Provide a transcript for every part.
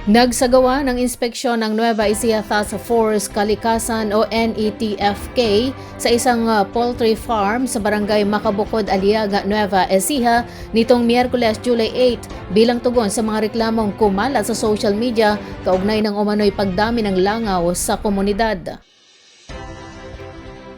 Nagsagawa ng inspeksyon ng Nueva Ecija Task Force Kalikasan o NETFK sa isang poultry farm sa barangay Macabukod, Aliaga, Nueva Ecija nitong Miyerkules, July 8 bilang tugon sa mga reklamong kumalat sa social media kaugnay ng umano'y pagdami ng langaw sa komunidad.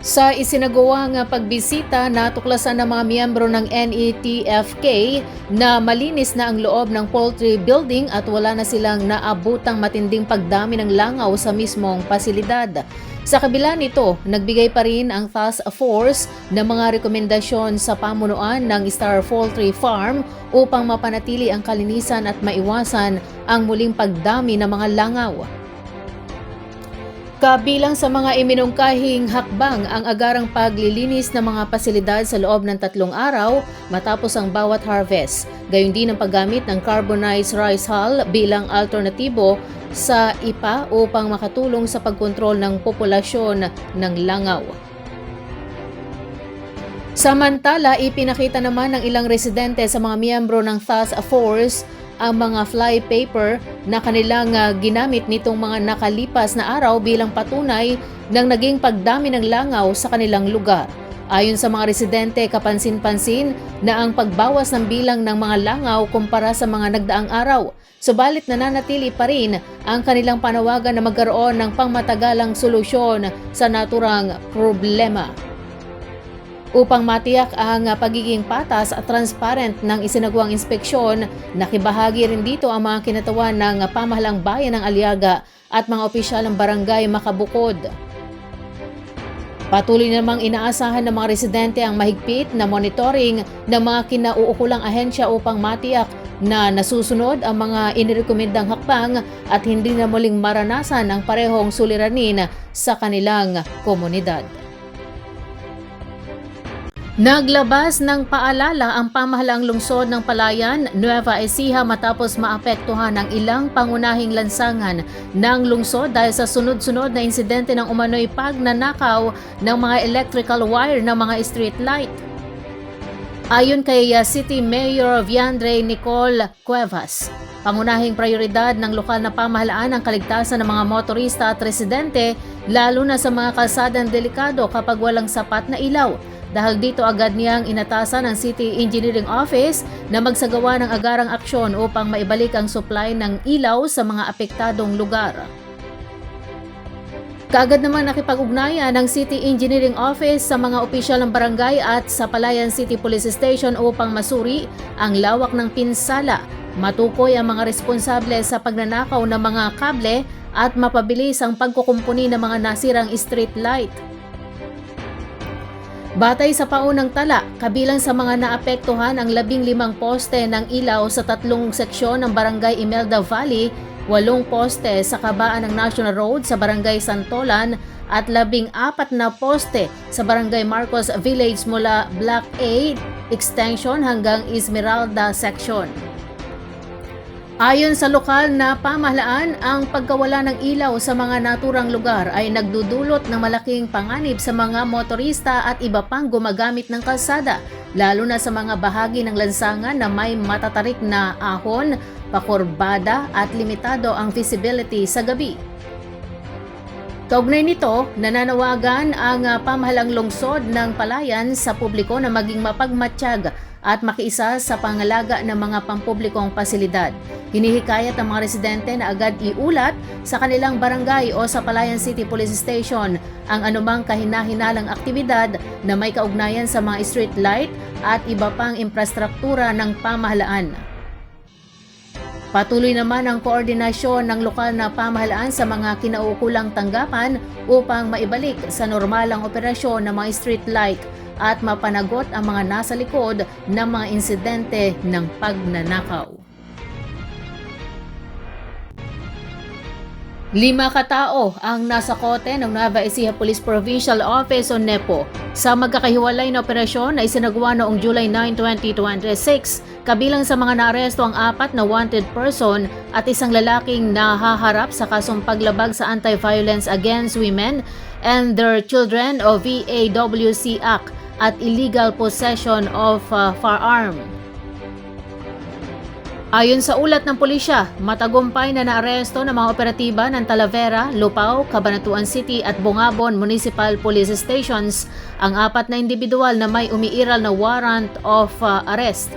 Sa isinagawang pagbisita, natuklasan ng mga miyembro ng NETFK na malinis na ang loob ng poultry building at wala na silang naabutang matinding pagdami ng langaw sa mismong pasilidad. Sa kabila nito, nagbigay pa rin ang task force ng mga rekomendasyon sa pamunuan ng Star Poultry Farm upang mapanatili ang kalinisan at maiwasan ang muling pagdami ng mga langaw. Kabilang sa mga iminungkahing hakbang ang agarang paglilinis ng mga pasilidad sa loob ng 3 araw matapos ang bawat harvest. Gayon din ang paggamit ng carbonized rice hull bilang alternatibo sa IPA upang makatulong sa pagkontrol ng populasyon ng langaw. Samantala, ipinakita naman ng ilang residente sa mga miyembro ng task force ang mga fly paper na kanilang ginamit nitong mga nakalipas na araw bilang patunay ng naging pagdami ng langaw sa kanilang lugar. Ayon sa mga residente, kapansin-pansin na ang pagbawas ng bilang ng mga langaw kumpara sa mga nagdaang araw. Subalit nananatili pa rin ang kanilang panawagan na magkaroon ng pangmatagalang solusyon sa naturang problema. Upang matiyak ang pagiging patas at transparent ng isinagawang inspeksyon, nakibahagi rin dito ang mga kinatawan ng pamahalang bayan ng Aliaga at mga opisyal ng barangay Macabukod. Patuloy namang inaasahan ng mga residente ang mahigpit na monitoring ng mga kinauukulang ahensya upang matiyak na nasusunod ang mga inirekomendang hakbang at hindi na muling maranasan ang parehong suliranin sa kanilang komunidad. Naglabas ng paalala ang pamahalaang lungsod ng Palayan, Nueva Ecija matapos maapektuhan ng ilang pangunahing lansangan ng lungsod dahil sa sunod-sunod na insidente ng umano'y pagnanakaw ng mga electrical wire ng mga street light. Ayon kay City Mayor Viandre Nicole Cuevas, pangunahing prioridad ng lokal na pamahalaan ang kaligtasan ng mga motorista at residente lalo na sa mga kalsadang delikado kapag walang sapat na ilaw. Dahil dito agad niyang inatasan ng City Engineering Office na magsagawa ng agarang aksyon upang maibalik ang supply ng ilaw sa mga apektadong lugar. Kaagad naman nakipag-ugnayan ng City Engineering Office sa mga opisyal ng barangay at sa Palayan City Police Station upang masuri ang lawak ng pinsala, matukoy ang mga responsable sa pagnanakaw ng mga kable at mapabilis ang pagkukumpuni ng mga nasirang street light. Batay sa paunang tala, kabilang sa mga naapektuhan ang 15 poste ng ilaw sa 3 seksyon ng Barangay Imelda Valley, 8 poste sa kabaan ng National Road sa Barangay Santolan at 14 na poste sa Barangay Marcos Village mula Block A Extension hanggang Esmeralda Section. Ayon sa lokal na pamahalaan, ang pagkawala ng ilaw sa mga naturang lugar ay nagdudulot ng malaking panganib sa mga motorista at iba pang gumagamit ng kalsada, lalo na sa mga bahagi ng lansangan na may matatarik na ahon, pakurbada at limitado ang visibility sa gabi. Kaugnay nito, nananawagan ang pamahalang lungsod ng Palayan sa publiko na maging mapagmatsyag at makiisa sa pangalaga ng mga pampublikong pasilidad. Hinihikayat ang mga residente na agad iulat sa kanilang barangay o sa Palayan City Police Station ang anumang kahina-hinalang aktibidad na may kaugnayan sa mga street light at iba pang infrastruktura ng pamahalaan. Patuloy naman ang koordinasyon ng lokal na pamahalaan sa mga kinauukulang tanggapan upang maibalik sa normalang operasyon ng mga street light at mapanagot ang mga nasa likod ng mga insidente ng pagnanakaw. 5 katao ang nasa kote ng Nueva Ecija Police Provincial Office o NEPO sa magkakahiwalay na operasyon na isinagawa noong July 9, 2026. Kabilang sa mga naaresto ang 4 na wanted person at isang lalaking nahaharap sa kasong paglabag sa Anti-Violence Against Women and Their Children o VAWC Act at illegal possession of firearm. Ayon sa ulat ng pulisya, matagumpay na naaresto ng mga operatiba ng Talavera, Lupao, Cabanatuan City at Bungabon Municipal Police Stations ang 4 na individual na may umiiral na warrant of arrest.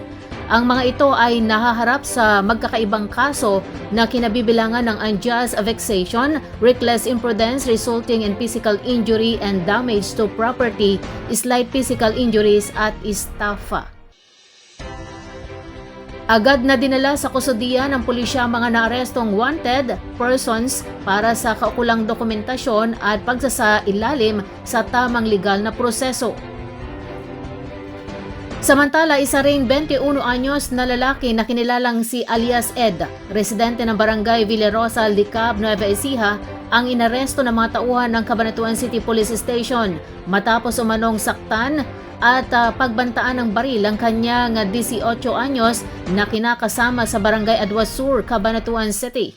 Ang mga ito ay nahaharap sa magkakaibang kaso na kinabibilangan ng unjust vexation, reckless imprudence resulting in physical injury and damage to property, slight physical injuries at estafa. Agad na dinala sa kustudiya ng pulisya mga naarestong wanted persons para sa kaukulang dokumentasyon at pagsasailalim sa tamang legal na proseso. Samantala, isa ring 21 anyos na lalaki na kinilalang si alias Ed, residente ng barangay Villarosa, Licab, Nueva Ecija, ang inaresto ng mga tauhan ng Cabanatuan City Police Station matapos umanong saktan at pagbantaan ng baril ang kanyang 18 anyos na kinakasama sa barangay Adwa Sur, Cabanatuan City.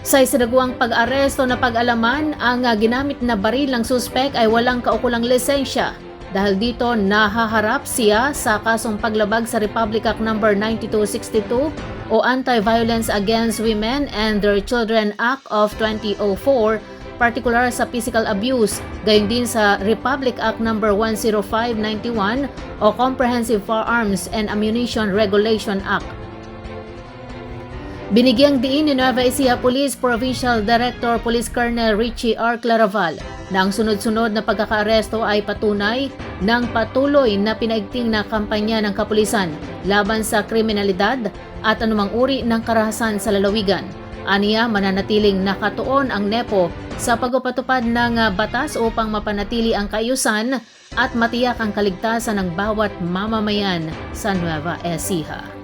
Sa isinagawang pag-aresto na pag-alaman, ang ginamit na baril ng suspek ay walang kaukulang lisensya. Dahil dito, nahaharap siya sa kasong paglabag sa Republic Act No. 9262 o Anti-Violence Against Women and Their Children Act of 2004, partikular sa physical abuse, gayon din sa Republic Act No. 10591 o Comprehensive Firearms and Ammunition Regulation Act. Binigyang diin ni Nueva Ecija Police Provincial Director Police Colonel Richie R. Claraval na ang sunod-sunod na pagkakaaresto ay patunay ng patuloy na pinaigting na kampanya ng kapulisan laban sa kriminalidad at anumang uri ng karahasan sa lalawigan. Aniya, mananatiling nakatuon ang NEPO sa pagpapatupad ng batas upang mapanatili ang kaayusan at matiyak ang kaligtasan ng bawat mamamayan sa Nueva Ecija.